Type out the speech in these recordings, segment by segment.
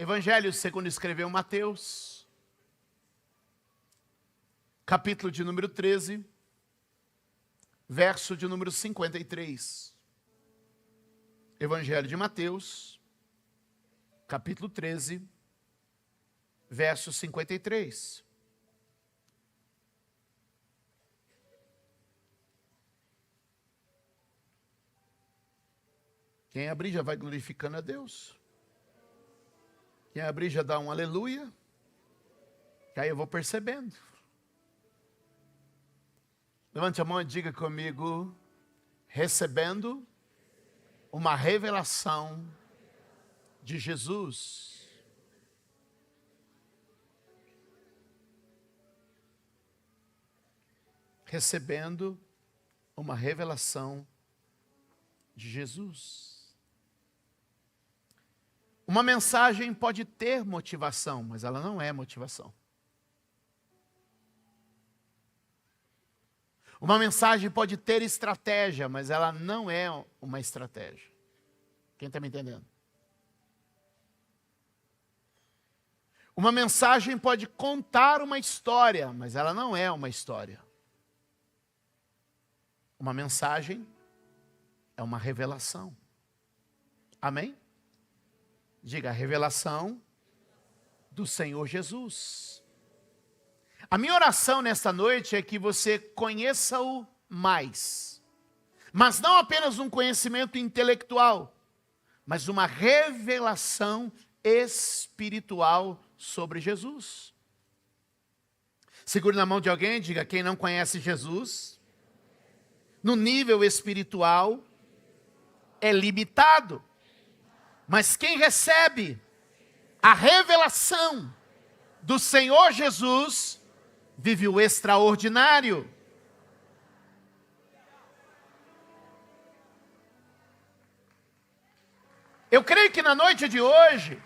Evangelho segundo escreveu Mateus, capítulo de número 13, verso de número 53. Evangelho de Mateus, capítulo 13, verso 53. Quem abrir já vai glorificando a Deus. Quem abrir já dá um aleluia. Que aí eu vou percebendo. Levante a mão e diga comigo: recebendo uma revelação de Jesus. Recebendo uma revelação de Jesus. Uma mensagem pode ter motivação, mas ela não é motivação. Uma mensagem pode ter estratégia, mas ela não é uma estratégia. Quem está me entendendo? Uma mensagem pode contar uma história, mas ela não é uma história. Uma mensagem é uma revelação. Amém? Diga, a revelação do Senhor Jesus. A minha oração nesta noite é que você conheça-o mais. Mas não apenas um conhecimento intelectual, mas uma revelação espiritual sobre Jesus. Segure na mão de alguém e diga: quem não conhece Jesus, no nível espiritual, é limitado. Mas quem recebe a revelação do Senhor Jesus, vive o extraordinário. Eu creio que na noite de hoje,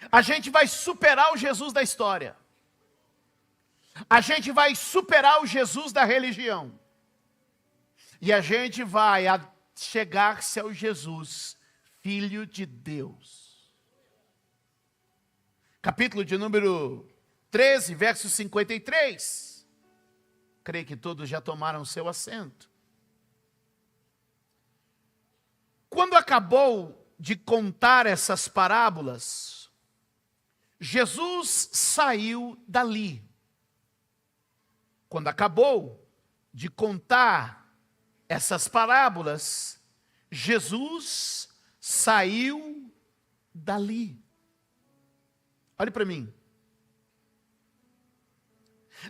a gente vai superar o Jesus da história. A gente vai superar o Jesus da religião. E a gente vai chegar-se ao Jesus, Filho de Deus. Capítulo de número 13, verso 53. Creio que todos já tomaram seu assento. Quando acabou de contar essas parábolas, Jesus saiu dali. Quando acabou de contar essas parábolas, Jesus saiu dali. Olhe para mim.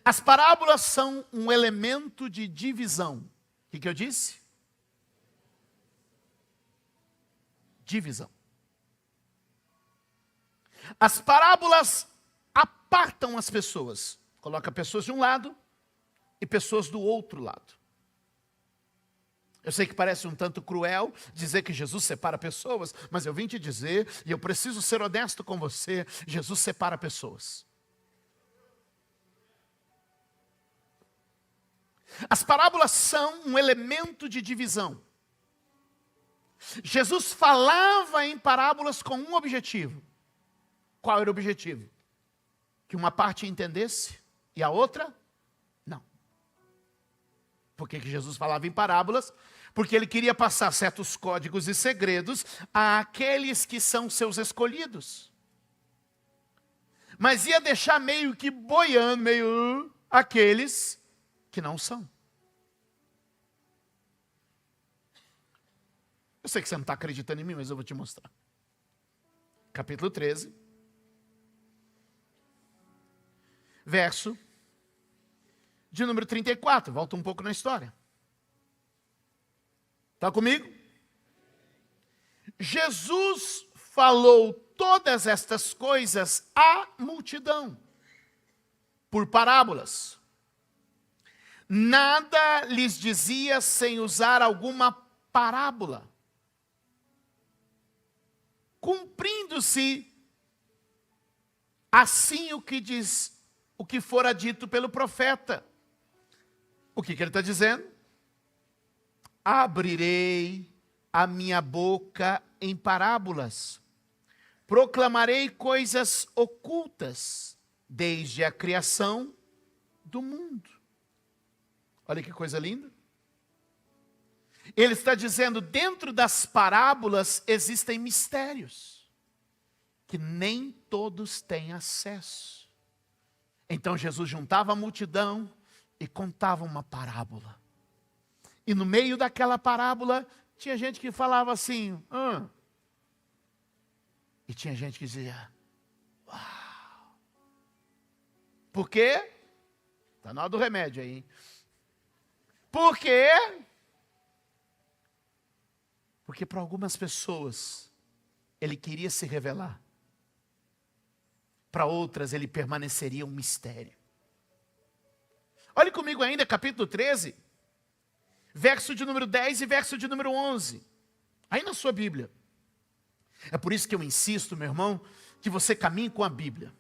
As parábolas são um elemento de divisão. O que eu disse? Divisão. As parábolas apartam as pessoas. Coloca pessoas de um lado e pessoas do outro lado. Eu sei que parece um tanto cruel dizer que Jesus separa pessoas, mas eu vim te dizer, e eu preciso ser honesto com você, Jesus separa pessoas. As parábolas são um elemento de divisão. Jesus falava em parábolas com um objetivo. Qual era o objetivo? Que uma parte entendesse e a outra não. Por que Jesus falava em parábolas? Porque ele queria passar certos códigos e segredos àqueles que são seus escolhidos. Mas ia deixar meio que boiando, aqueles que não são. Eu sei que você não está acreditando em mim, mas eu vou te mostrar. Capítulo 13. Verso de número 34. Volta um pouco na história. Está comigo? Jesus falou todas estas coisas à multidão, por parábolas. Nada lhes dizia sem usar alguma parábola. Cumprindo-se assim o que fora dito pelo profeta. O que ele está dizendo? Abrirei a minha boca em parábolas. Proclamarei coisas ocultas desde a criação do mundo. Olha que coisa linda. Ele está dizendo, dentro das parábolas existem mistérios que nem todos têm acesso. Então Jesus juntava a multidão e contava uma parábola. E no meio daquela parábola, tinha gente que falava assim, e tinha gente que dizia, uau. Por quê? Está na hora do remédio aí, hein? Por quê? Porque para algumas pessoas, ele queria se revelar. Para outras, ele permaneceria um mistério. Olhe comigo ainda, capítulo 13, verso de número 10 e verso de número 11. Aí na sua Bíblia. É por isso que eu insisto, meu irmão, que você caminhe com a Bíblia.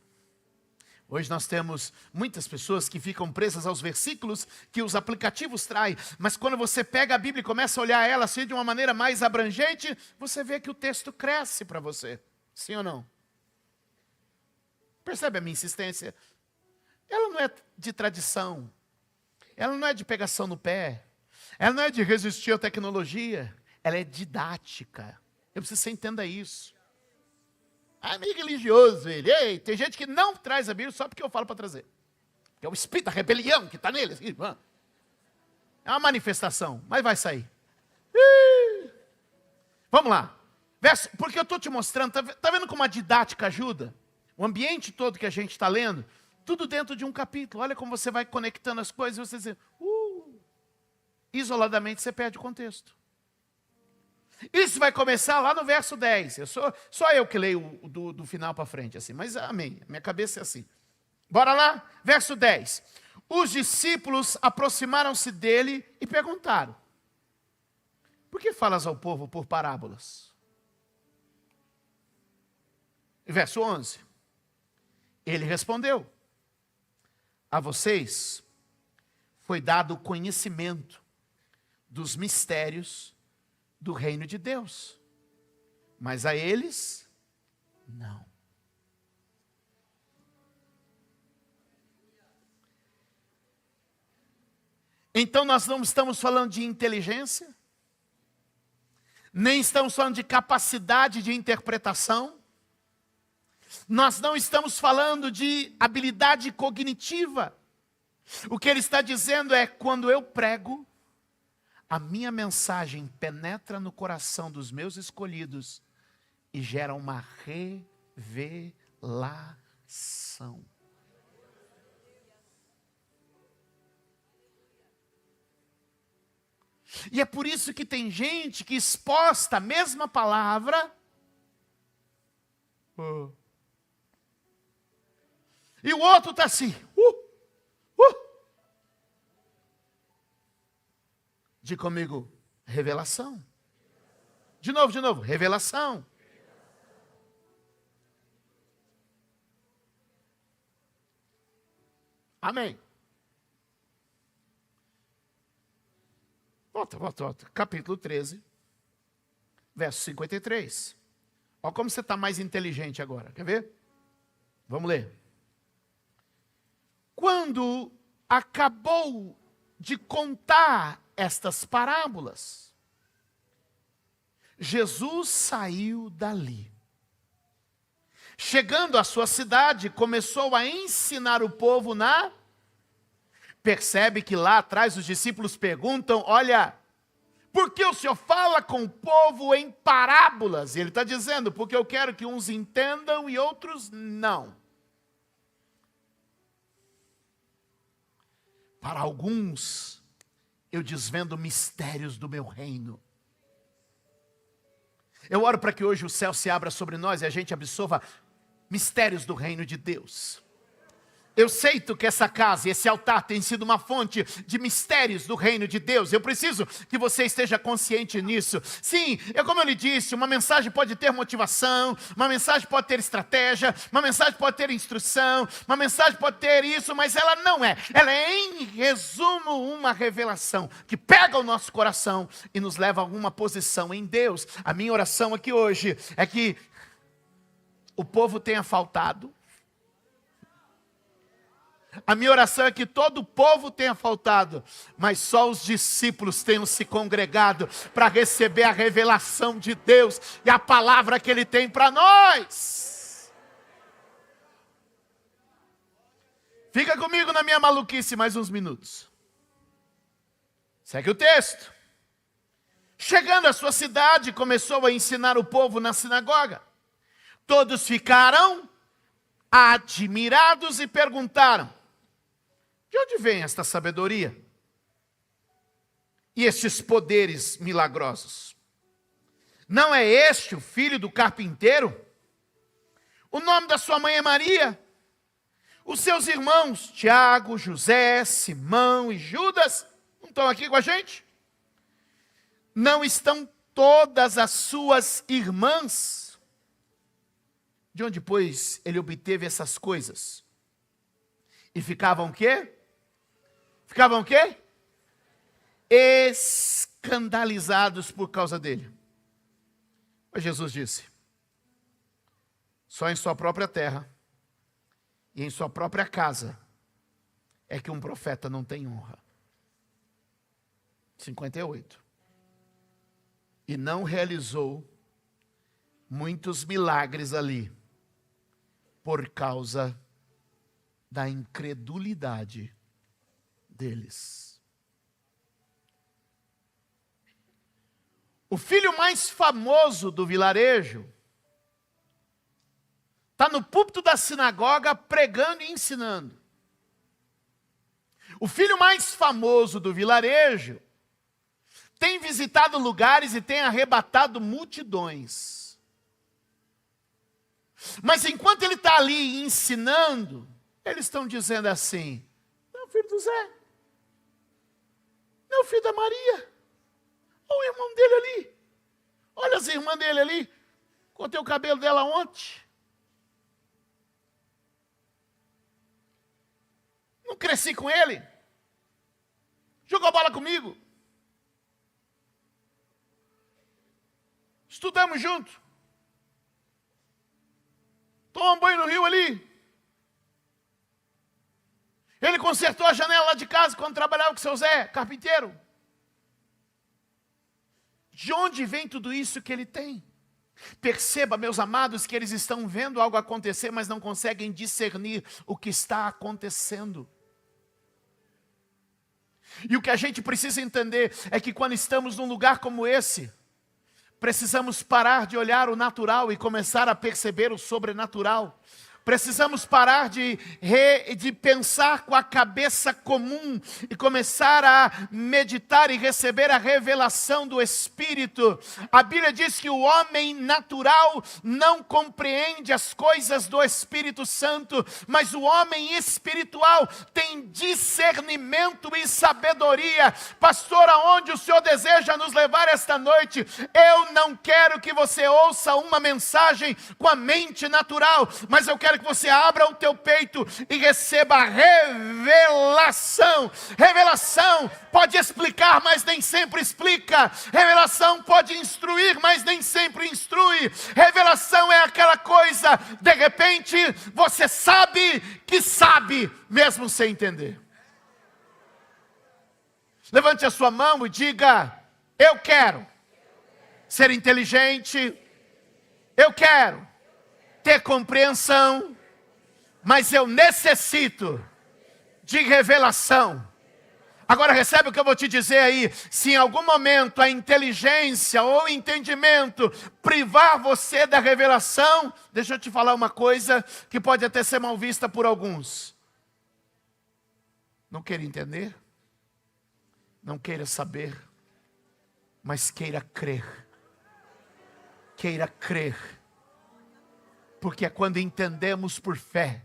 Hoje nós temos muitas pessoas que ficam presas aos versículos que os aplicativos traem. Mas quando você pega a Bíblia e começa a olhar ela assim de uma maneira mais abrangente, você vê que o texto cresce para você. Sim ou não? Percebe a minha insistência? Ela não é de tradição. Ela não é de pegação no pé. Ela não é de resistir à tecnologia. Ela é didática. Eu preciso que você entenda isso. Ah, meio religioso ele. Ei, tem gente que não traz a Bíblia só porque eu falo para trazer. Que é o espírito da rebelião que está nele. É uma manifestação, mas vai sair. Vamos lá. Porque eu estou te mostrando, está vendo como a didática ajuda? O ambiente todo que a gente está lendo, tudo dentro de um capítulo. Olha como você vai conectando as coisas e você diz, isoladamente você perde o contexto. Isso vai começar lá no verso 10. Só eu que leio do final para frente, assim. Mas amém, minha cabeça é assim. Bora lá? Verso 10. Os discípulos aproximaram-se dele e perguntaram, por que falas ao povo por parábolas? Verso 11. Ele respondeu, a vocês foi dado o conhecimento dos mistérios do reino de Deus, mas a eles, não. Então nós não estamos falando de inteligência, nem estamos falando de capacidade de interpretação, nós não estamos falando de habilidade cognitiva. O que ele está dizendo é, quando eu prego, a minha mensagem penetra no coração dos meus escolhidos e gera uma revelação. E é por isso que tem gente que exposta a mesma palavra, e o outro está assim, Diga comigo, revelação. De novo, revelação. Amém. Volta. Capítulo 13, verso 53. Olha como você está mais inteligente agora. Quer ver? Vamos ler. Quando acabou de contar estas parábolas, Jesus saiu dali. Chegando à sua cidade, começou a ensinar o povo Percebe que lá atrás os discípulos perguntam, olha, por que o Senhor fala com o povo em parábolas? E ele está dizendo, porque eu quero que uns entendam e outros não. Para alguns, eu desvendo mistérios do meu reino. Eu oro para que hoje o céu se abra sobre nós e a gente absorva mistérios do reino de Deus. Eu sei que essa casa, esse altar tem sido uma fonte de mistérios do reino de Deus. Eu preciso que você esteja consciente nisso. Sim, como eu lhe disse, uma mensagem pode ter motivação, uma mensagem pode ter estratégia, uma mensagem pode ter instrução, uma mensagem pode ter isso, mas ela não é. Ela é, em resumo, uma revelação que pega o nosso coração e nos leva a alguma posição em Deus. A minha oração aqui hoje é que o povo tenha faltado. A minha oração é que todo o povo tenha faltado, mas só os discípulos tenham se congregado para receber a revelação de Deus e a palavra que Ele tem para nós. Fica comigo na minha maluquice mais uns minutos. Segue o texto. Chegando à sua cidade, começou a ensinar o povo na sinagoga. Todos ficaram admirados e perguntaram: de onde vem esta sabedoria e estes poderes milagrosos? Não é este o filho do carpinteiro? O nome da sua mãe é Maria. Os seus irmãos, Tiago, José, Simão e Judas, não estão aqui com a gente? Não estão todas as suas irmãs? De onde, pois, ele obteve essas coisas? E ficavam o quê? Ficavam o quê? Escandalizados por causa dele. Mas Jesus disse: só em sua própria terra e em sua própria casa é que um profeta não tem honra. 58. E não realizou muitos milagres ali por causa da incredulidade deles. O filho mais famoso do vilarejo está no púlpito da sinagoga pregando e ensinando. O filho mais famoso do vilarejo tem visitado lugares e tem arrebatado multidões. Mas enquanto ele está ali ensinando, eles estão dizendo assim: não, filho do Zé, não, filho da Maria, olha o irmão dele ali, olha as irmãs dele ali, cortei o cabelo dela ontem, não cresci com ele, jogou bola comigo, estudamos junto, tomamos banho no rio ali. Ele consertou a janela lá de casa quando trabalhava com o seu Zé, carpinteiro. De onde vem tudo isso que ele tem? Perceba, meus amados, que eles estão vendo algo acontecer, mas não conseguem discernir o que está acontecendo. E o que a gente precisa entender é que quando estamos num lugar como esse, precisamos parar de olhar o natural e começar a perceber o sobrenatural. Precisamos parar de pensar com a cabeça comum e começar a meditar e receber a revelação do Espírito. A Bíblia diz que o homem natural não compreende as coisas do Espírito Santo, mas o homem espiritual tem discernimento e sabedoria. Pastor, aonde o Senhor deseja nos levar esta noite? Eu não quero que você ouça uma mensagem com a mente natural, mas eu quero que você abra o teu peito e receba a revelação. Revelação pode explicar, mas nem sempre explica. Revelação pode instruir, mas nem sempre instrui. Revelação é aquela coisa, de repente, você sabe que sabe, mesmo sem entender. Levante a sua mão e diga: eu quero ser inteligente, eu quero ter compreensão, mas eu necessito de revelação. Agora recebe o que eu vou te dizer aí. Se em algum momento a inteligência ou o entendimento privar você da revelação, deixa eu te falar uma coisa que pode até ser mal vista por alguns. Não queira entender, não queira saber, mas queira crer. Queira crer. Porque é quando entendemos por fé,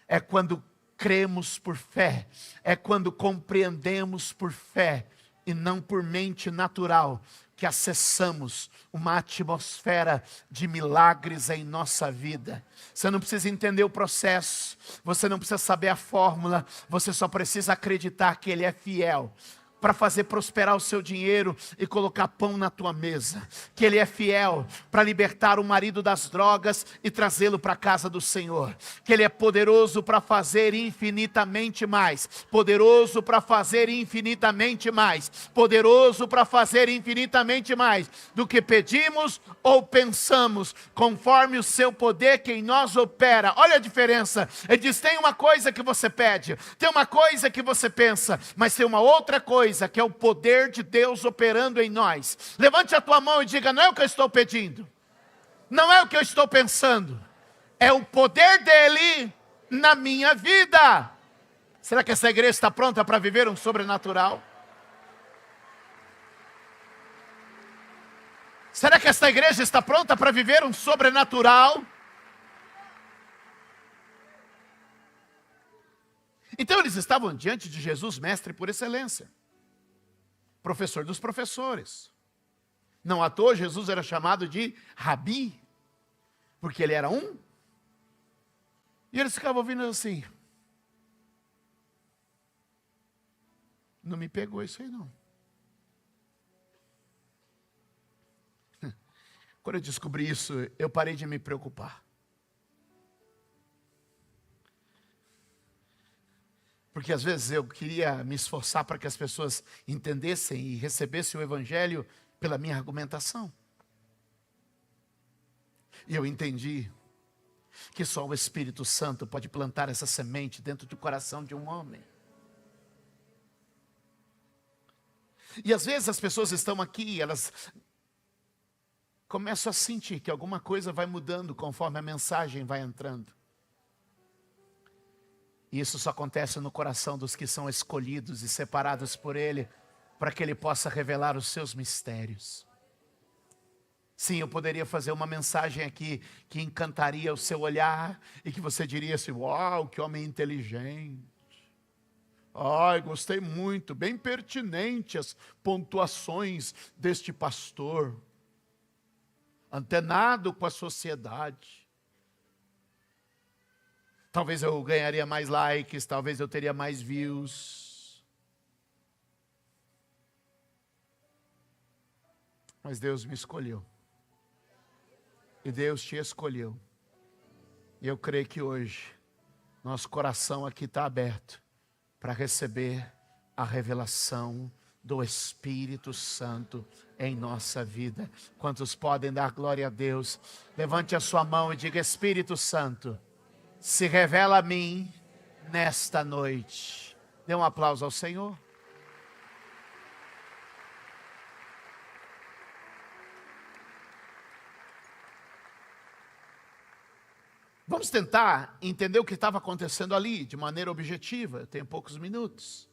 é quando cremos por fé, é quando compreendemos por fé e não por mente natural, que acessamos uma atmosfera de milagres em nossa vida. Você não precisa entender o processo, você não precisa saber a fórmula, você só precisa acreditar que Ele é fiel para fazer prosperar o seu dinheiro e colocar pão na tua mesa. Que Ele é fiel para libertar o marido das drogas e trazê-lo para a casa do Senhor. Que Ele é poderoso para fazer infinitamente mais. Poderoso para fazer infinitamente mais. Poderoso para fazer infinitamente mais do que pedimos ou pensamos, conforme o seu poder que em nós opera. Olha a diferença. Ele diz, tem uma coisa que você pede, tem uma coisa que você pensa, mas tem uma outra coisa, que é o poder de Deus operando em nós. Levante a tua mão e diga, não é o que eu estou pedindo, não é o que eu estou pensando, é o poder dEle na minha vida. Será que essa igreja está pronta para viver um sobrenatural? Será que esta igreja está pronta para viver um sobrenatural? Então eles estavam diante de Jesus, mestre por excelência, professor dos professores. Não à toa Jesus era chamado de Rabi, porque ele era um. E eles ficavam ouvindo assim, não me pegou isso aí não. Quando eu descobri isso, eu parei de me preocupar. Porque às vezes eu queria me esforçar para que as pessoas entendessem e recebessem o Evangelho pela minha argumentação. E eu entendi que só o Espírito Santo pode plantar essa semente dentro do coração de um homem. E às vezes as pessoas estão aqui, elas começam a sentir que alguma coisa vai mudando conforme a mensagem vai entrando. E isso só acontece no coração dos que são escolhidos e separados por Ele, para que Ele possa revelar os seus mistérios. Sim, eu poderia fazer uma mensagem aqui que encantaria o seu olhar e que você diria assim, uau, que homem inteligente. Ai, gostei muito, bem pertinente as pontuações deste pastor. Antenado com a sociedade. Talvez eu ganharia mais likes, talvez eu teria mais views. Mas Deus me escolheu. E Deus te escolheu. E eu creio que hoje, nosso coração aqui está aberto para receber a revelação do Espírito Santo em nossa vida. Quantos podem dar glória a Deus? Levante a sua mão e diga, Espírito Santo, se revela a mim nesta noite. Dê um aplauso ao Senhor. Vamos tentar entender o que estava acontecendo ali de maneira objetiva. Eu tenho poucos minutos.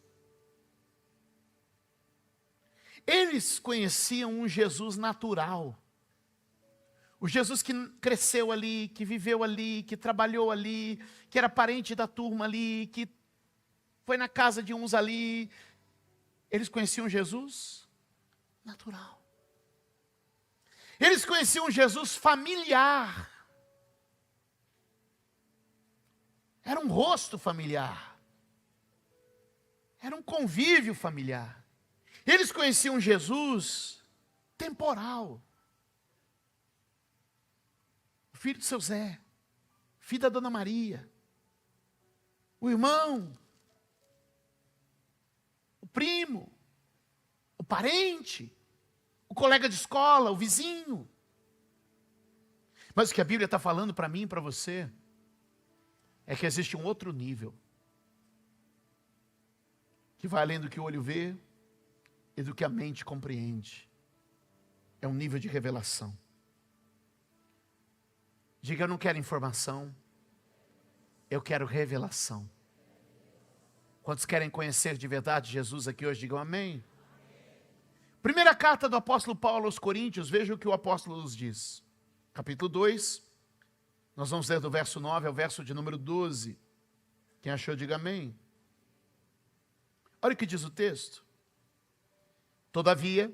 Eles conheciam um Jesus natural. O Jesus que cresceu ali, que viveu ali, que trabalhou ali, que era parente da turma ali, que foi na casa de uns ali. Eles conheciam Jesus natural. Eles conheciam Jesus familiar. Era um rosto familiar. Era um convívio familiar. Eles conheciam Jesus temporal. Filho de seu Zé, filho da Dona Maria, o irmão, o primo, o parente, o colega de escola, o vizinho. Mas o que a Bíblia está falando para mim e para você, é que existe um outro nível, que vai além do que o olho vê e do que a mente compreende. É um nível de revelação. Diga, eu não quero informação, eu quero revelação. Quantos querem conhecer de verdade Jesus aqui hoje, digam amém. Primeira carta do apóstolo Paulo aos Coríntios, veja o que o apóstolo nos diz. Capítulo 2, nós vamos ler do verso 9 ao verso de número 12. Quem achou, diga amém. Olha o que diz o texto. Todavia,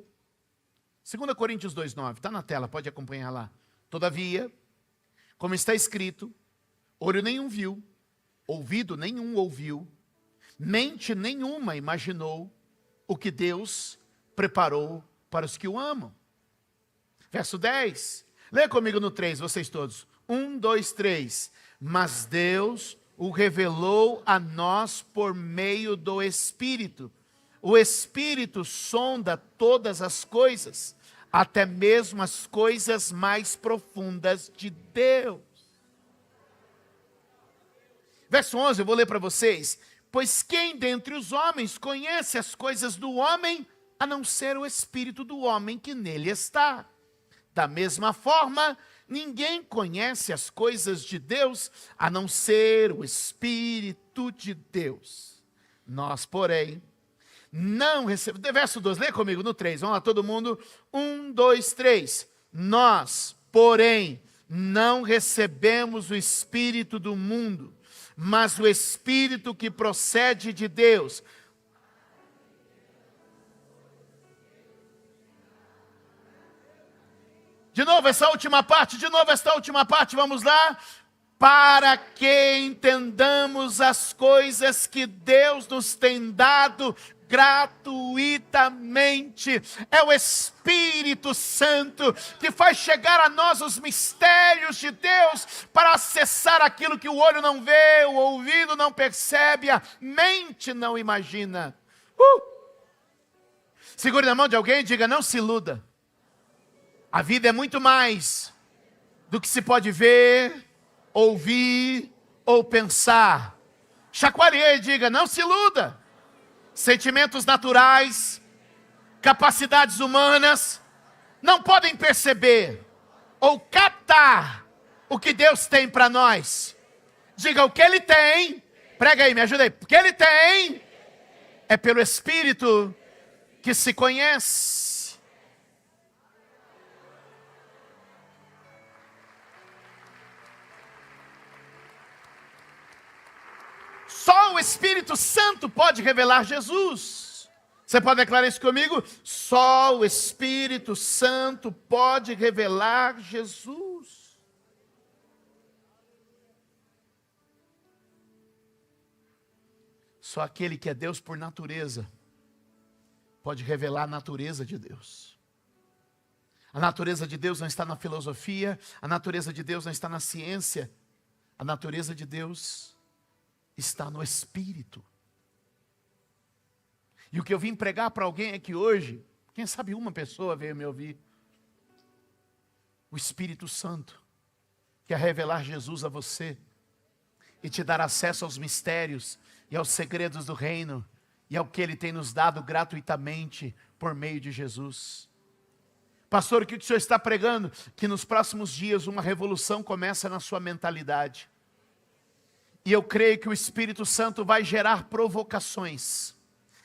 2 Coríntios 2,9, está na tela, pode acompanhar lá. Todavia, como está escrito, olho nenhum viu, ouvido nenhum ouviu, mente nenhuma imaginou o que Deus preparou para os que o amam. Verso 10, leia comigo no 3, vocês todos. 1, 2, 3. Mas Deus o revelou a nós por meio do Espírito. O Espírito sonda todas as coisas, até mesmo as coisas mais profundas de Deus. Verso 11, eu vou ler para vocês. Pois quem dentre os homens conhece as coisas do homem, a não ser o Espírito do homem que nele está? Da mesma forma, ninguém conhece as coisas de Deus, a não ser o Espírito de Deus. Nós, porém, não recebemos... Verso 2, lê comigo no 3, vamos lá todo mundo. 1, 2, 3. Nós, porém, não recebemos o Espírito do mundo, mas o Espírito que procede de Deus. De novo essa última parte, vamos lá. Para que entendamos as coisas que Deus nos tem dado gratuitamente. É o Espírito Santo que faz chegar a nós os mistérios de Deus para acessar aquilo que o olho não vê, o ouvido não percebe, a mente não imagina. Segure na mão de alguém e diga: não se iluda. A vida é muito mais do que se pode ver, ouvir ou pensar. Chacoalhe e diga: não se iluda. Sentimentos naturais, capacidades humanas não podem perceber ou captar o que Deus tem para nós. Diga: o que Ele tem, prega aí, me ajuda aí. O que Ele tem é pelo Espírito que se conhece. Só o Espírito Santo pode revelar Jesus. Você pode declarar isso comigo? Só o Espírito Santo pode revelar Jesus. Só aquele que é Deus por natureza pode revelar a natureza de Deus. A natureza de Deus não está na filosofia, a natureza de Deus não está na ciência, a natureza de Deus está no Espírito. E o que eu vim pregar para alguém é que hoje, quem sabe uma pessoa veio me ouvir. O Espírito Santo quer revelar Jesus a você e te dar acesso aos mistérios e aos segredos do reino e ao que Ele tem nos dado gratuitamente por meio de Jesus. Pastor, o que o senhor está pregando? Que nos próximos dias uma revolução começa na sua mentalidade. E eu creio que o Espírito Santo vai gerar provocações.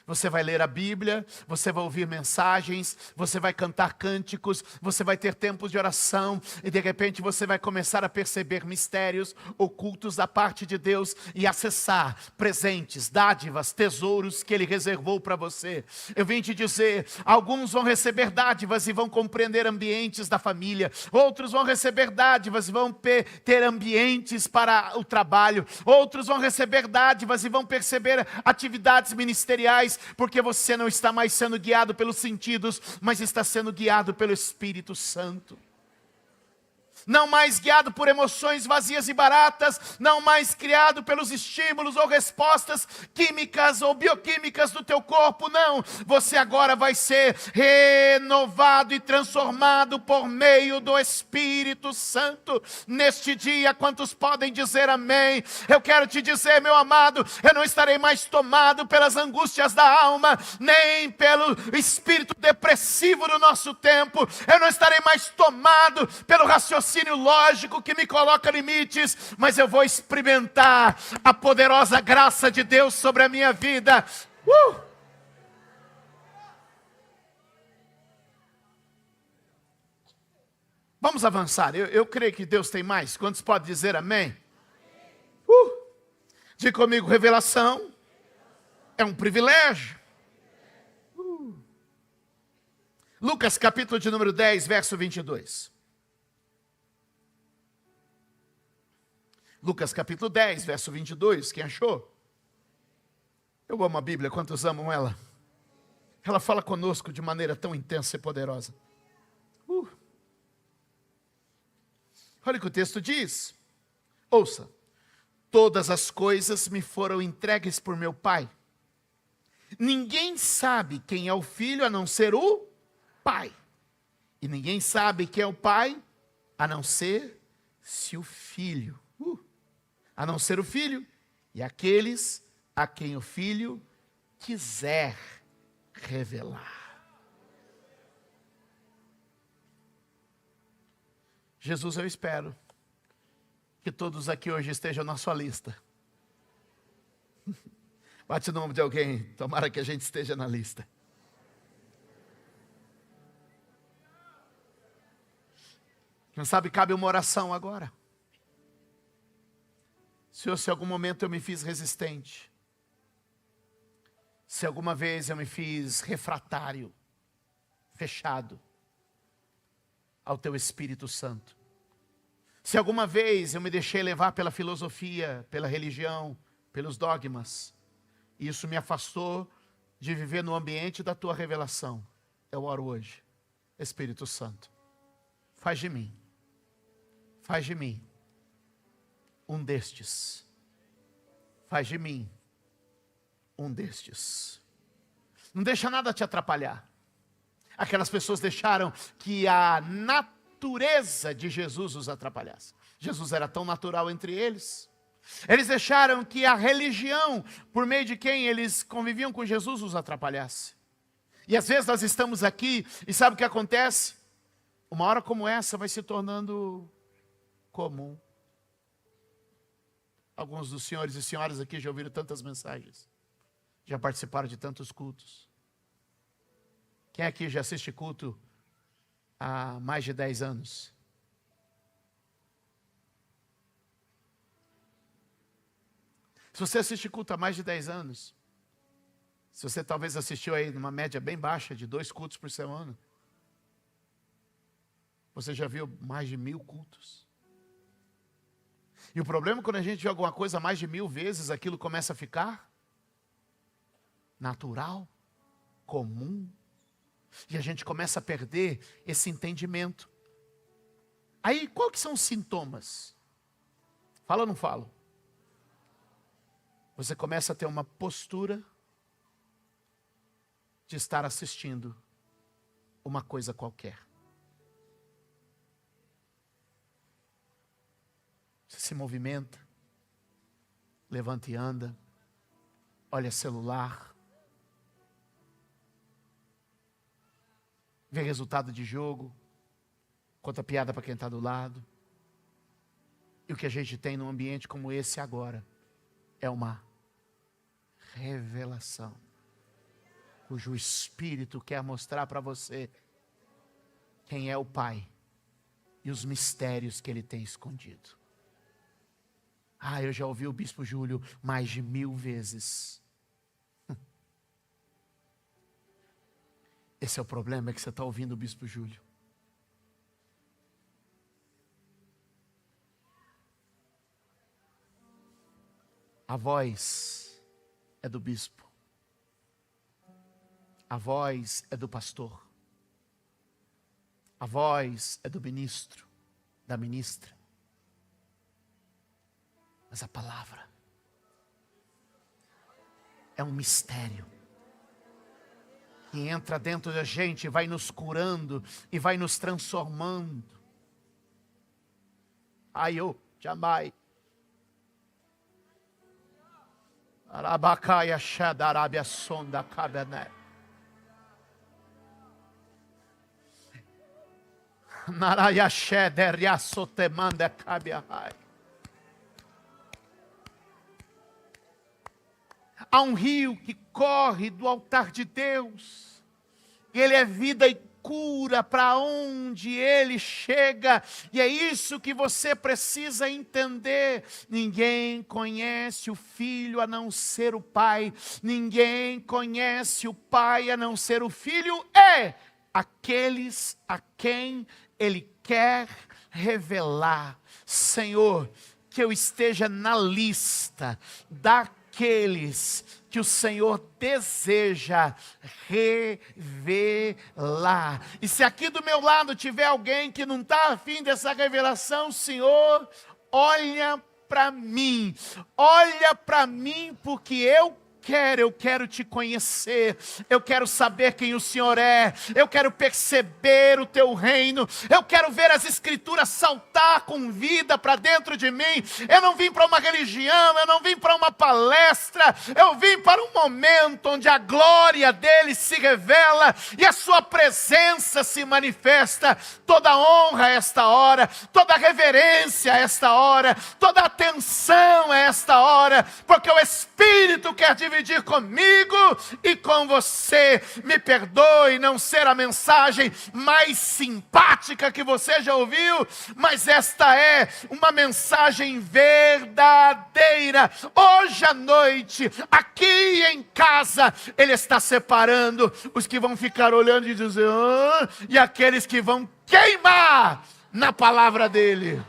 Você vai ler a Bíblia, você vai ouvir mensagens, você vai cantar cânticos, você vai ter tempos de oração e de repente você vai começar a perceber mistérios ocultos da parte de Deus e acessar presentes, dádivas, tesouros que Ele reservou para você. Eu vim te dizer, alguns vão receber dádivas e vão compreender ambientes da família, outros vão receber dádivas e vão ter ambientes para o trabalho, outros vão receber dádivas e vão perceber atividades ministeriais, porque você não está mais sendo guiado pelos sentidos, mas está sendo guiado pelo Espírito Santo. Não mais guiado por emoções vazias e baratas, não mais criado pelos estímulos ou respostas químicas ou bioquímicas do teu corpo, não. Você agora vai ser renovado e transformado por meio do Espírito Santo. Neste dia, quantos podem dizer amém? Eu quero te dizer, meu amado, eu não estarei mais tomado pelas angústias da alma, nem pelo espírito depressivo do nosso tempo. Eu não estarei mais tomado pelo raciocínio lógico que me coloca limites, mas eu vou experimentar a poderosa graça de Deus sobre a minha vida. Vamos avançar. Eu creio que Deus tem mais. Quantos podem dizer amém? Diga comigo, revelação é um privilégio. Lucas capítulo de número 10, verso 22. Lucas capítulo 10, verso 22, quem achou? Eu amo a Bíblia, quantos amam ela? Ela fala conosco de maneira tão intensa e poderosa. Olha o que o texto diz. Ouça. Todas as coisas me foram entregues por meu Pai. Ninguém sabe quem é o Filho a não ser o Pai. E ninguém sabe quem é o Pai a não ser se o Filho. A não ser o Filho e aqueles a quem o Filho quiser revelar. Jesus, eu espero que todos aqui hoje estejam na sua lista. Bate o nome de alguém, tomara que a gente esteja na lista. Quem sabe cabe uma oração agora. Senhor, se em algum momento eu me fiz resistente, se alguma vez eu me fiz refratário, fechado ao Teu Espírito Santo, se alguma vez eu me deixei levar pela filosofia, pela religião, pelos dogmas, e isso me afastou de viver no ambiente da Tua revelação, eu oro hoje, Espírito Santo, faz de mim um destes. Faz de mim um destes. Não deixa nada te atrapalhar. Aquelas pessoas deixaram que a natureza de Jesus os atrapalhasse. Jesus era tão natural entre eles. Eles deixaram que a religião, por meio de quem eles conviviam com Jesus, os atrapalhasse. E às vezes nós estamos aqui e sabe o que acontece? Uma hora como essa vai se tornando comum. Alguns dos senhores e senhoras aqui já ouviram tantas mensagens. Já participaram de tantos cultos. Quem aqui já assiste culto há mais de 10 anos? Se você assiste culto há mais de 10 anos, se você talvez assistiu aí numa média bem baixa de 2 cultos por semana, você já viu mais de 1000 cultos. E o problema é quando a gente vê alguma coisa mais de 1000 vezes, aquilo começa a ficar natural, comum. E a gente começa a perder esse entendimento. Aí, qual que são os sintomas? Fala ou não falo? Você começa a ter uma postura de estar assistindo uma coisa qualquer. Você se movimenta, levanta e anda, olha celular, vê resultado de jogo, conta piada para quem está do lado. E o que a gente tem num ambiente como esse agora é uma revelação, cujo Espírito quer mostrar para você quem é o Pai e os mistérios que Ele tem escondido. Eu já ouvi o Bispo Júlio mais de 1000 vezes. Esse é o problema, é que você está ouvindo o Bispo Júlio. A voz é do bispo. A voz é do pastor. A voz é do ministro, da ministra. Mas a palavra é um mistério que entra dentro da gente, vai nos curando e vai nos transformando. Eu jamais. Arabacaia Shadarabia Sonda Cabernet. Naraya Shederia Sotemanda Cabiahai. Há um rio que corre do altar de Deus. Ele é vida e procura, para onde ele chega, e é isso que você precisa entender. Ninguém conhece o Filho a não ser o Pai, ninguém conhece o Pai a não ser o Filho, e aqueles a quem ele quer revelar. Senhor, que eu esteja na lista daqueles que o Senhor deseja revelar. E se aqui do meu lado tiver alguém que não está afim dessa revelação, Senhor, olha para mim, porque eu quero te conhecer, eu quero saber quem o Senhor é, eu quero perceber o teu reino, eu quero ver as escrituras saltar com vida para dentro de mim. Eu não vim para uma religião, eu não vim para uma palestra, eu vim para um momento onde a glória dele se revela e a sua presença se manifesta. Toda honra a esta hora, toda reverência a esta hora, toda atenção a esta hora, porque o Espírito quer dividir comigo e com você. Me perdoe não ser a mensagem mais simpática que você já ouviu, mas esta é uma mensagem verdadeira. Hoje à noite, aqui em casa, Ele está separando os que vão ficar olhando e dizer, e aqueles que vão queimar na palavra dEle.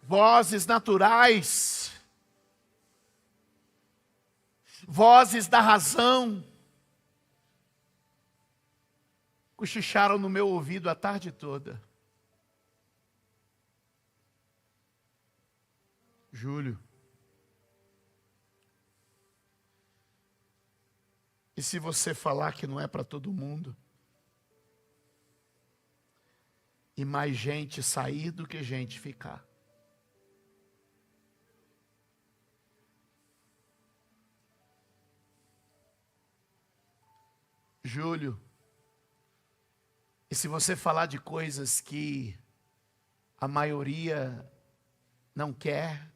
Vozes naturais, vozes da razão, cochicharam no meu ouvido a tarde toda. Júlio, e se você falar que não é para todo mundo? E mais gente sair do que gente ficar. Júlio, e se você falar de coisas que a maioria não quer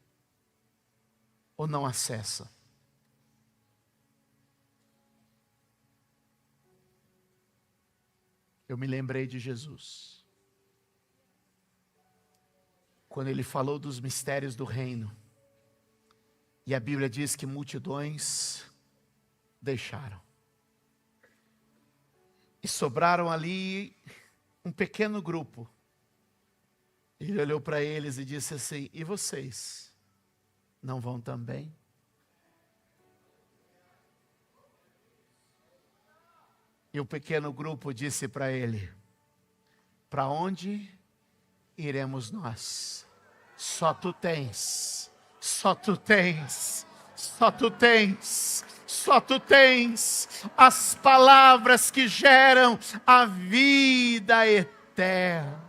ou não acessa? Eu me lembrei de Jesus, quando ele falou dos mistérios do reino, e a Bíblia diz que multidões deixaram. E sobraram ali um pequeno grupo. Ele olhou para eles e disse assim, e vocês, não vão também? E o pequeno grupo disse para ele, para onde iremos nós? Só tu tens, só tu tens, só tu tens. Só tu tens as palavras que geram a vida eterna.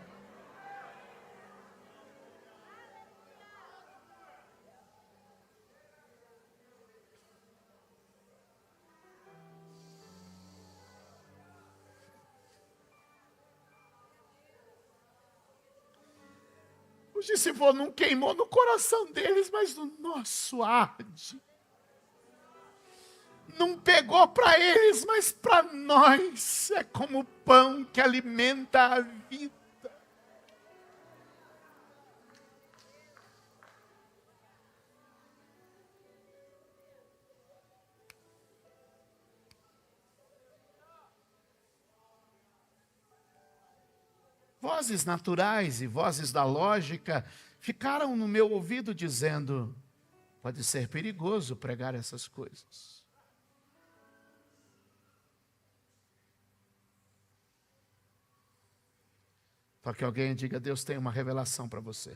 Os discípulos não queimou no coração deles, mas no nosso arde. Não pegou para eles, mas para nós é como o pão que alimenta a vida. Vozes naturais e vozes da lógica ficaram no meu ouvido dizendo, pode ser perigoso pregar essas coisas. Para que alguém diga, Deus tem uma revelação para você.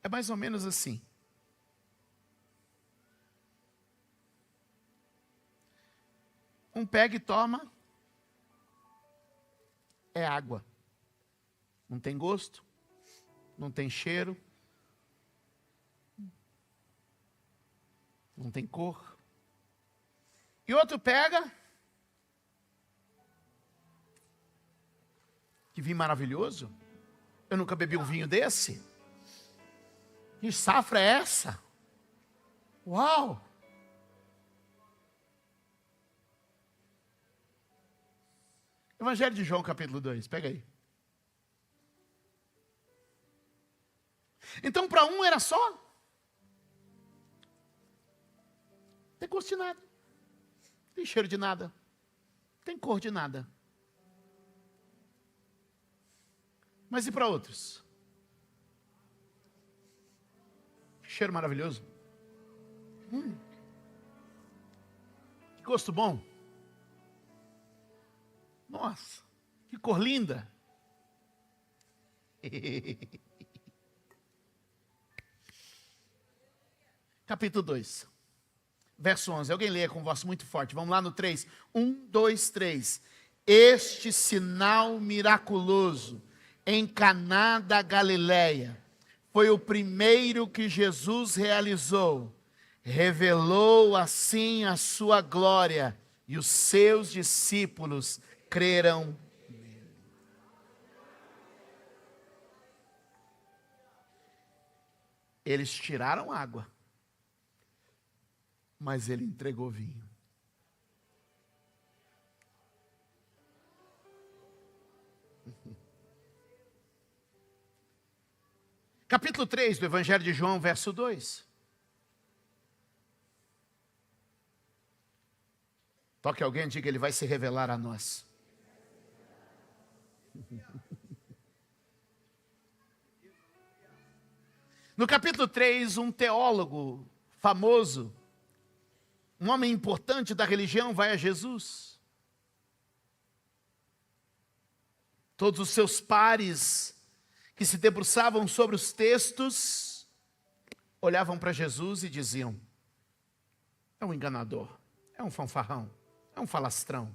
É mais ou menos assim. Um pega e toma, é água. Não tem gosto, não tem cheiro, não tem cor. E outro pega, que vinho maravilhoso, eu nunca bebi um vinho desse. Que safra é essa? Uau! Evangelho de João, capítulo 2, pega aí. Então, para um era só. Não tem gosto de nada. Não tem cheiro de nada. Não tem cor de nada. Mas e para outros? Que cheiro maravilhoso. Que gosto bom. Nossa, que cor linda. Capítulo 2, verso 11. Alguém leia com voz muito forte. Vamos lá no 3. 1, 2, 3. Este sinal miraculoso em Caná da Galileia foi o primeiro que Jesus realizou. Revelou assim a sua glória e os seus discípulos creram nele. Eles tiraram água, mas ele entregou vinho. Capítulo 3 do Evangelho de João, verso 2. Toque alguém e diga, ele vai se revelar a nós. No capítulo 3, um teólogo famoso, um homem importante da religião, vai a Jesus. Todos os seus pares que se debruçavam sobre os textos, olhavam para Jesus e diziam, é um enganador, é um fanfarrão, é um falastrão.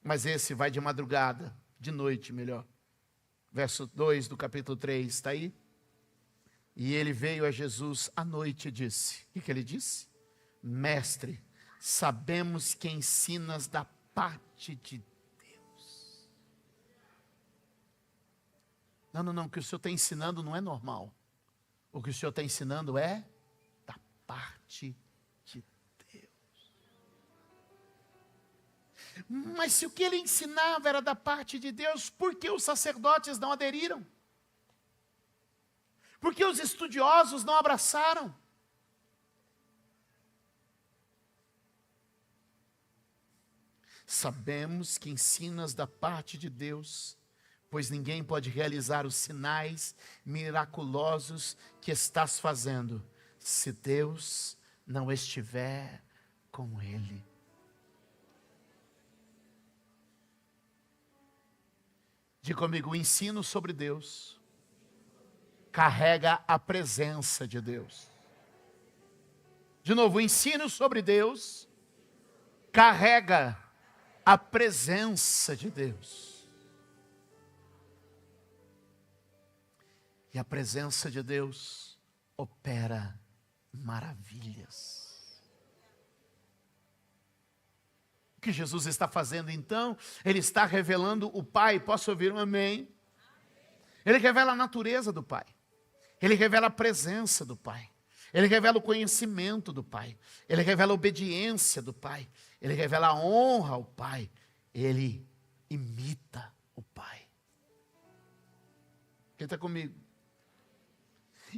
Mas esse vai de madrugada, de noite melhor. Verso 2 do capítulo 3, está aí? E ele veio a Jesus à noite e disse, o que ele disse? Mestre, sabemos que ensinas da parte de Deus. Não, o que o Senhor está ensinando não é normal. O que o Senhor está ensinando é da parte de Deus. Mas se o que ele ensinava era da parte de Deus, por que os sacerdotes não aderiram? Por que os estudiosos não abraçaram? Sabemos que ensinas da parte de Deus, pois ninguém pode realizar os sinais miraculosos que estás fazendo, se Deus não estiver com ele. Diga comigo, o ensino sobre Deus carrega a presença de Deus. De novo, o ensino sobre Deus carrega a presença de Deus. E a presença de Deus opera maravilhas. O que Jesus está fazendo então? Ele está revelando o Pai. Posso ouvir um amém? Ele revela a natureza do Pai. Ele revela a presença do Pai. Ele revela o conhecimento do Pai. Ele revela a obediência do Pai. Ele revela a honra ao Pai. Ele imita o Pai. Quem está comigo?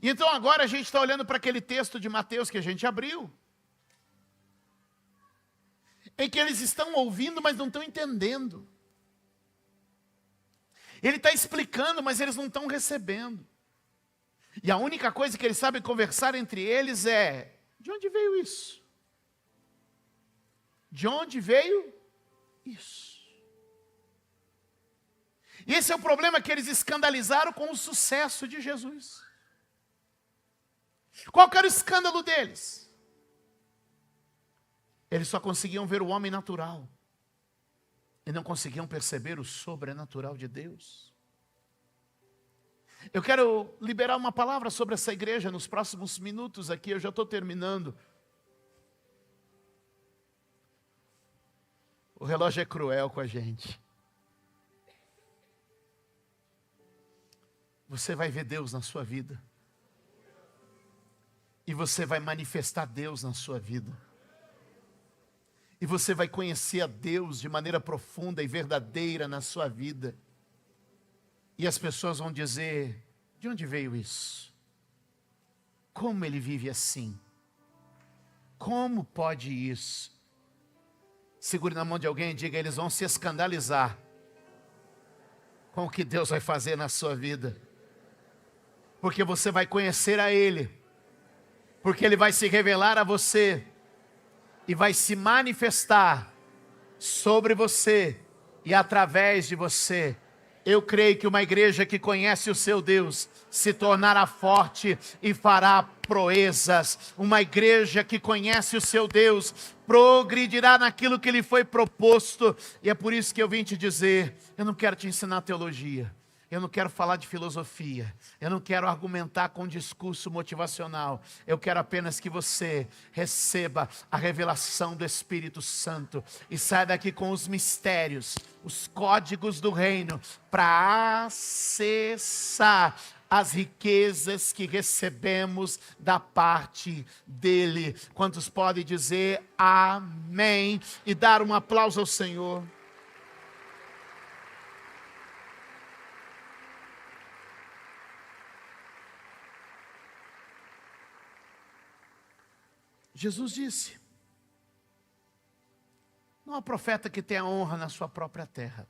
E então agora a gente está olhando para aquele texto de Mateus que a gente abriu. Em que eles estão ouvindo, mas não estão entendendo. Ele está explicando, mas eles não estão recebendo. E a única coisa que eles sabem conversar entre eles é, de onde veio isso? De onde veio isso? E esse é o problema que eles escandalizaram com o sucesso de Jesus. Qual que era o escândalo deles? Eles só conseguiam ver o homem natural. E não conseguiam perceber o sobrenatural de Deus. Eu quero liberar uma palavra sobre essa igreja nos próximos minutos aqui, eu já estou terminando. O relógio é cruel com a gente. Você vai ver Deus na sua vida. E você vai manifestar Deus na sua vida. E você vai conhecer a Deus de maneira profunda e verdadeira na sua vida. E as pessoas vão dizer: de onde veio isso? Como ele vive assim? Como pode isso? Segure na mão de alguém e diga: eles vão se escandalizar com o que Deus vai fazer na sua vida. Porque você vai conhecer a Ele. Porque Ele vai se revelar a você. E vai se manifestar sobre você e através de você. Eu creio que uma igreja que conhece o seu Deus se tornará forte e fará proezas. Uma igreja que conhece o seu Deus progredirá naquilo que lhe foi proposto. E é por isso que eu vim te dizer: eu não quero te ensinar teologia. Eu não quero falar de filosofia. Eu não quero argumentar com discurso motivacional. Eu quero apenas que você receba a revelação do Espírito Santo e saia daqui com os mistérios, os códigos do reino, para acessar as riquezas que recebemos da parte dEle. Quantos podem dizer amém e dar um aplauso ao Senhor? Jesus disse: não há profeta que tenha honra na sua própria terra.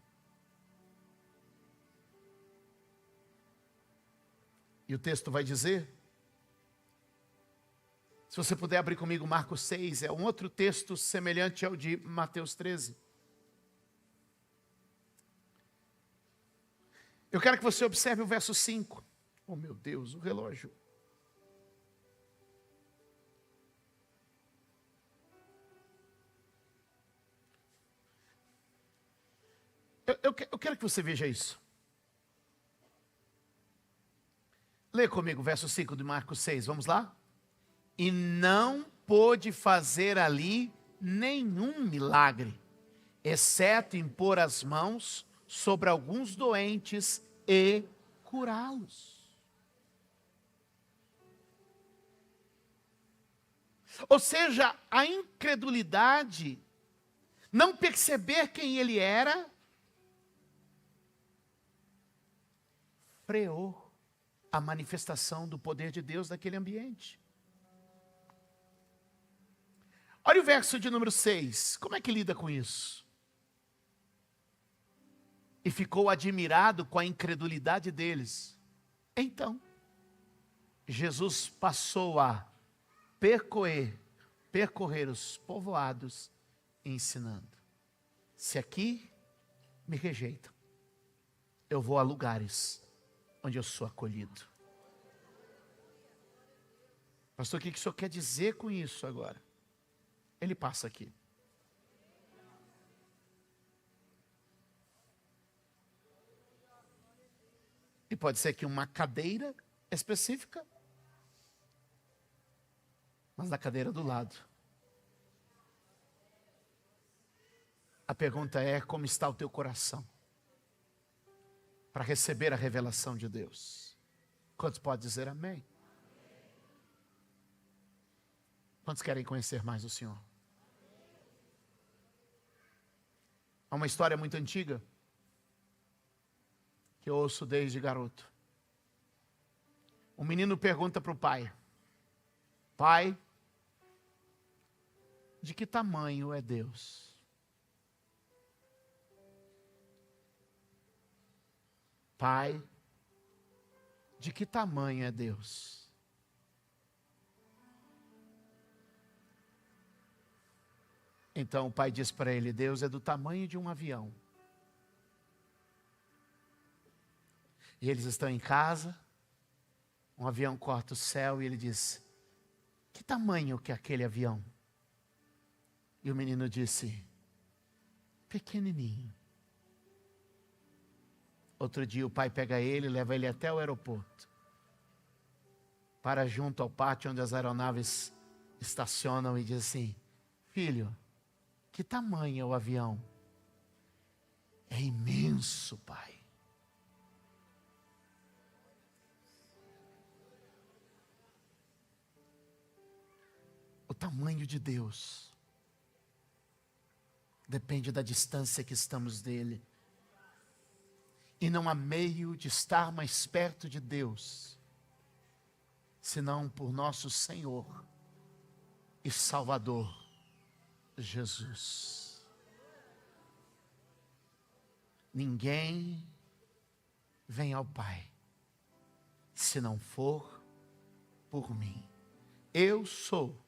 E o texto vai dizer, se você puder abrir comigo Marcos 6, é um outro texto semelhante ao de Mateus 13. Eu quero que você observe o verso 5. Oh meu Deus, o relógio. Eu quero que você veja isso. Lê comigo o verso 5 de Marcos 6, vamos lá? E não pôde fazer ali nenhum milagre, exceto impor as mãos sobre alguns doentes e curá-los. Ou seja, a incredulidade, não perceber quem ele era, freou a manifestação do poder de Deus naquele ambiente. Olha o verso de número 6, como é que lida com isso? E ficou admirado com a incredulidade deles. Então, Jesus passou a percorrer os povoados, ensinando. Se aqui me rejeitam, eu vou a lugares onde eu sou acolhido. Pastor, o que o senhor quer dizer com isso agora? Ele passa aqui. E pode ser que uma cadeira específica, mas na cadeira do lado. A pergunta é: como está o teu coração para receber a revelação de Deus? Quantos podem dizer amém? Quantos querem conhecer mais o Senhor? Há uma história muito antiga que eu ouço desde garoto. Um menino pergunta para o pai: pai, de que tamanho é Deus? Pai, de que tamanho é Deus? Então o pai diz para ele: Deus é do tamanho de um avião. E eles estão em casa, um avião corta o céu e ele diz: que tamanho que é aquele avião? E o menino disse: pequenininho. Outro dia o pai pega ele e leva ele até o aeroporto. Para junto ao pátio onde as aeronaves estacionam e diz assim: filho, que tamanho é o avião? É imenso, pai. O tamanho de Deus depende da distância que estamos dele. E não há meio de estar mais perto de Deus, senão por nosso Senhor e Salvador, Jesus. Ninguém vem ao Pai, se não for por mim. Eu sou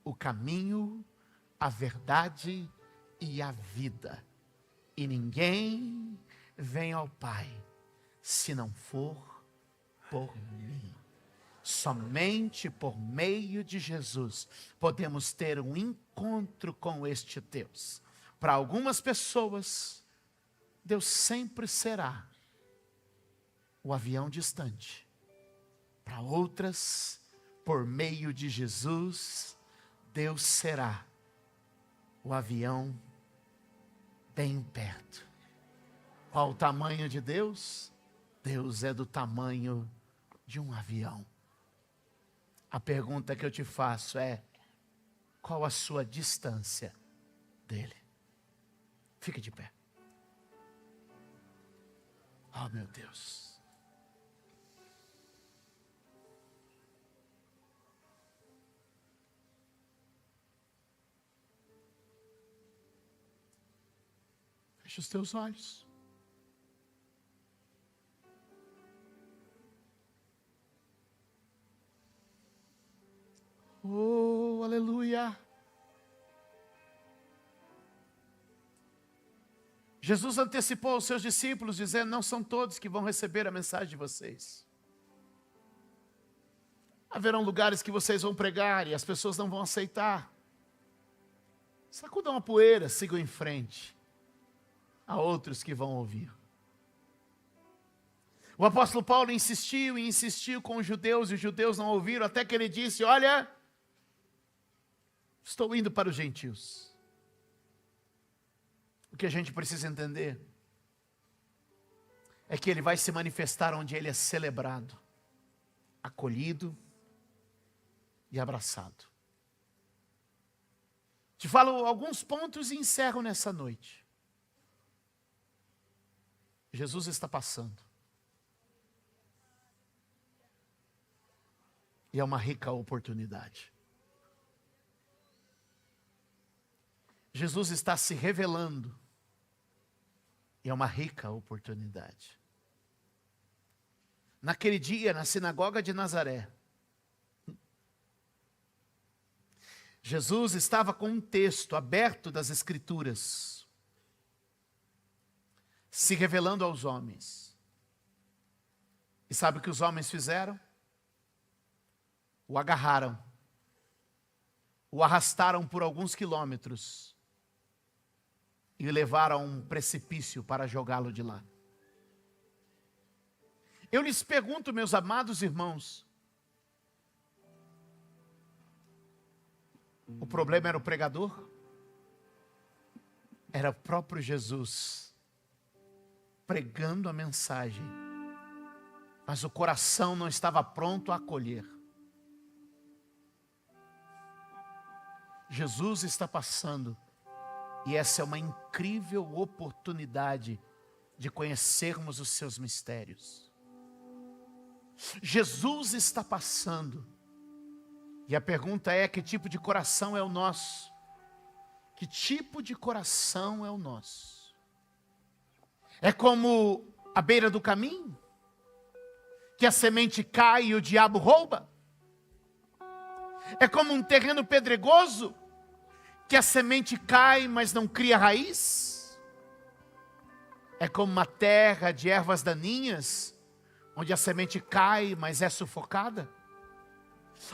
o caminho, a verdade e a vida. E ninguém vem ao Pai, se não for por mim. Somente por meio de Jesus podemos ter um encontro com este Deus. Para algumas pessoas, Deus sempre será o avião distante. Para outras, por meio de Jesus, Deus será o avião bem perto. Qual o tamanho de Deus? Deus é do tamanho de um avião. A pergunta que eu te faço é: qual a sua distância dele? Fique de pé. Oh, meu Deus. Feche os teus olhos. Oh, aleluia. Jesus antecipou aos seus discípulos, dizendo: não são todos que vão receber a mensagem de vocês. Haverão lugares que vocês vão pregar e as pessoas não vão aceitar. Sacudam a poeira, sigam em frente. Há outros que vão ouvir. O apóstolo Paulo insistiu e insistiu com os judeus, e os judeus não ouviram, até que ele disse: olha, estou indo para os gentios. O que a gente precisa entender é que ele vai se manifestar onde ele é celebrado, acolhido e abraçado. Te falo alguns pontos e encerro nessa noite. Jesus está passando. E é uma rica oportunidade. Jesus está se revelando. E é uma rica oportunidade. Naquele dia, na sinagoga de Nazaré, Jesus estava com um texto aberto das Escrituras, se revelando aos homens. E sabe o que os homens fizeram? O agarraram, o arrastaram por alguns quilômetros e o levaram a um precipício para jogá-lo de lá. Eu lhes pergunto, meus amados irmãos, o problema era o pregador? Era o próprio Jesus pregando a mensagem, mas o coração não estava pronto a acolher. Jesus está passando, e essa é uma incrível oportunidade de conhecermos os seus mistérios. Jesus está passando, e a pergunta é: que tipo de coração é o nosso? Que tipo de coração é o nosso? É como a beira do caminho, que a semente cai e o diabo rouba? É como um terreno pedregoso, que a semente cai, mas não cria raiz? É como uma terra de ervas daninhas, onde a semente cai, mas é sufocada?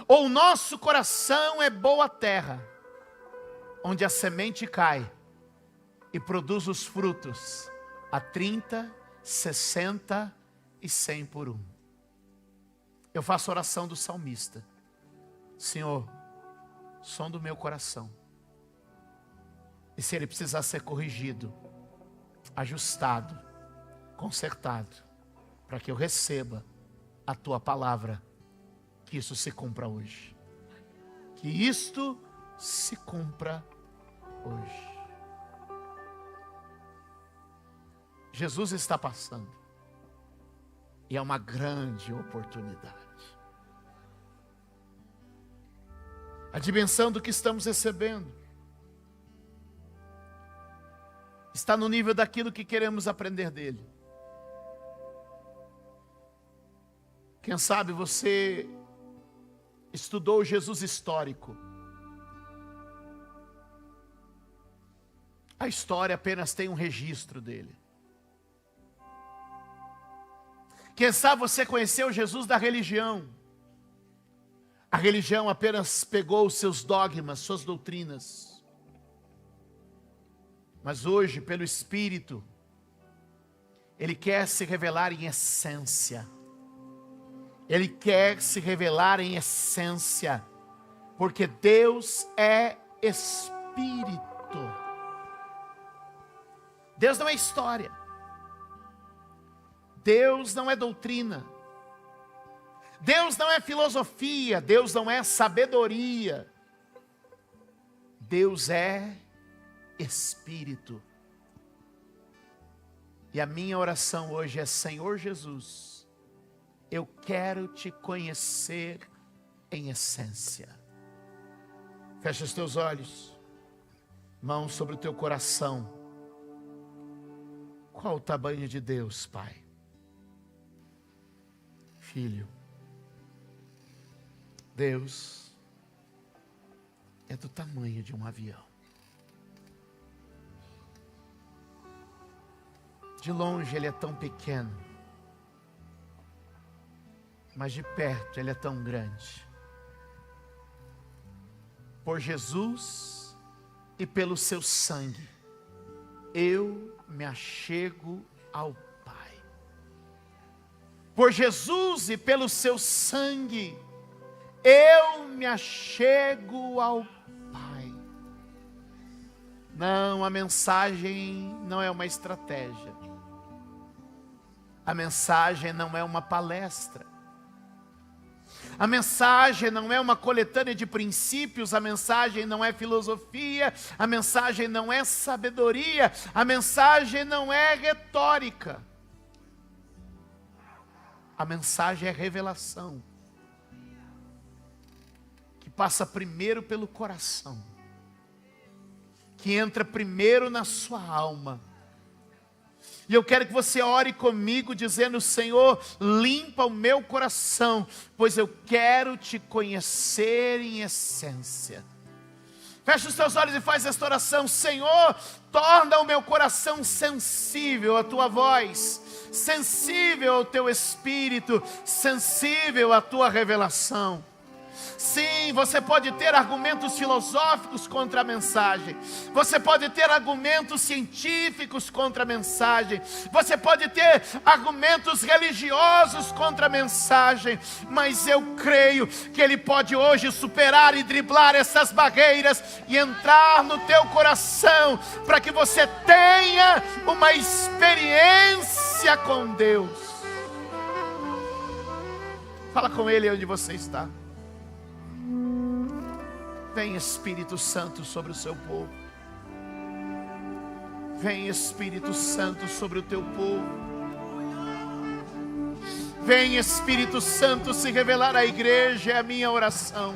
Ou o nosso coração é boa terra, onde a semente cai e produz os frutos a 30, 60 e 100 por um. Eu faço a oração do salmista. Senhor, som do meu coração. E se ele precisar ser corrigido, ajustado, consertado, para que eu receba a tua palavra, que isso se cumpra hoje. Que isto se cumpra hoje. Jesus está passando. E é uma grande oportunidade. A dimensão do que estamos recebendo está no nível daquilo que queremos aprender dele. Quem sabe você estudou o Jesus histórico. A história apenas tem um registro dele. Quem sabe você conheceu o Jesus da religião. A religião apenas pegou os seus dogmas, suas doutrinas. Mas hoje, pelo Espírito, ele quer se revelar em essência. Ele quer se revelar em essência, porque Deus é Espírito. Deus não é história. Deus não é doutrina. Deus não é filosofia. Deus não é sabedoria. Deus é Espírito. E a minha oração hoje é: Senhor Jesus, eu quero te conhecer em essência. Fecha os teus olhos, mãos sobre o teu coração. Qual o tamanho de Deus, Pai? Filho, Deus é do tamanho de um avião. De longe ele é tão pequeno, mas de perto ele é tão grande. Por Jesus e pelo seu sangue, eu me achego ao Pai. Por Jesus e pelo seu sangue, eu me achego ao Pai. Não, a mensagem não é uma estratégia. A mensagem não é uma palestra. A mensagem não é uma coletânea de princípios, a mensagem não é filosofia, a mensagem não é sabedoria, a mensagem não é retórica. A mensagem é revelação, que passa primeiro pelo coração, que entra primeiro na sua alma. E eu quero que você ore comigo dizendo: Senhor, limpa o meu coração, pois eu quero te conhecer em essência. Fecha os teus olhos e faz esta oração: Senhor, torna o meu coração sensível à tua voz, sensível ao teu Espírito, sensível à tua revelação. Sim, você pode ter argumentos filosóficos contra a mensagem. Você pode ter argumentos científicos contra a mensagem. Você pode ter argumentos religiosos contra a mensagem. Mas eu creio que Ele pode hoje superar e driblar essas barreiras e entrar no teu coração, para que você tenha uma experiência com Deus. Fala com Ele onde você está. Vem Espírito Santo sobre o seu povo. Vem Espírito Santo sobre o teu povo. Vem Espírito Santo se revelar à igreja, é a minha oração.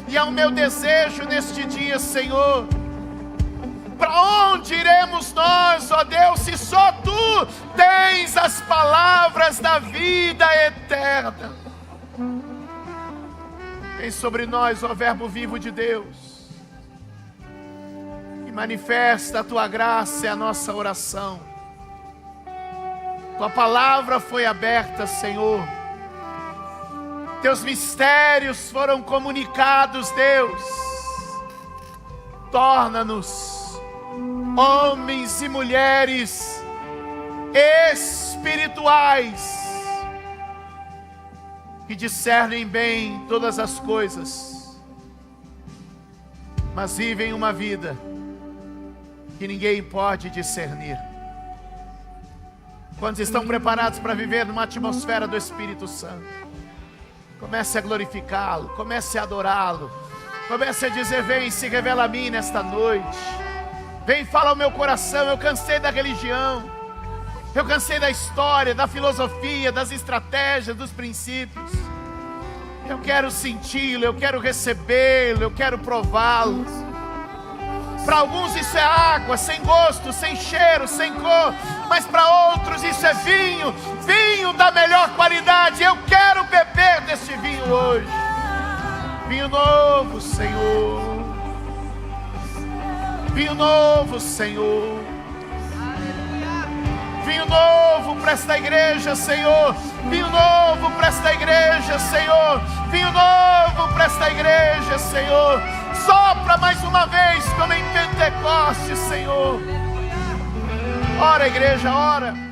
E é o meu desejo neste dia, Senhor. Para onde iremos nós, ó Deus, se só Tu tens as palavras da vida eterna? Vem sobre nós, ó Verbo vivo de Deus, e manifesta a Tua graça, é a nossa oração. Tua palavra foi aberta, Senhor. Teus mistérios foram comunicados, Deus. Torna-nos homens e mulheres espirituais, que discernem bem todas as coisas, mas vivem uma vida que ninguém pode discernir. Quantos estão preparados para viver numa atmosfera do Espírito Santo? Comece a glorificá-lo, comece a adorá-lo, comece a dizer: vem, se revela a mim nesta noite. Vem, fala ao meu coração. Eu cansei da religião, eu cansei da história, da filosofia, das estratégias, dos princípios. Eu quero senti-lo, eu quero recebê-lo, eu quero prová-lo. Para alguns isso é água, sem gosto, sem cheiro, sem cor. Mas para outros isso é vinho, vinho da melhor qualidade. Eu quero beber desse vinho hoje. Vinho novo, Senhor. Vinho novo, Senhor. Vinho novo para esta igreja, Senhor. Vinho novo para esta igreja, Senhor. Vinho novo para esta igreja, Senhor. Sopra mais uma vez como em Pentecostes, Senhor. Ora, igreja, ora.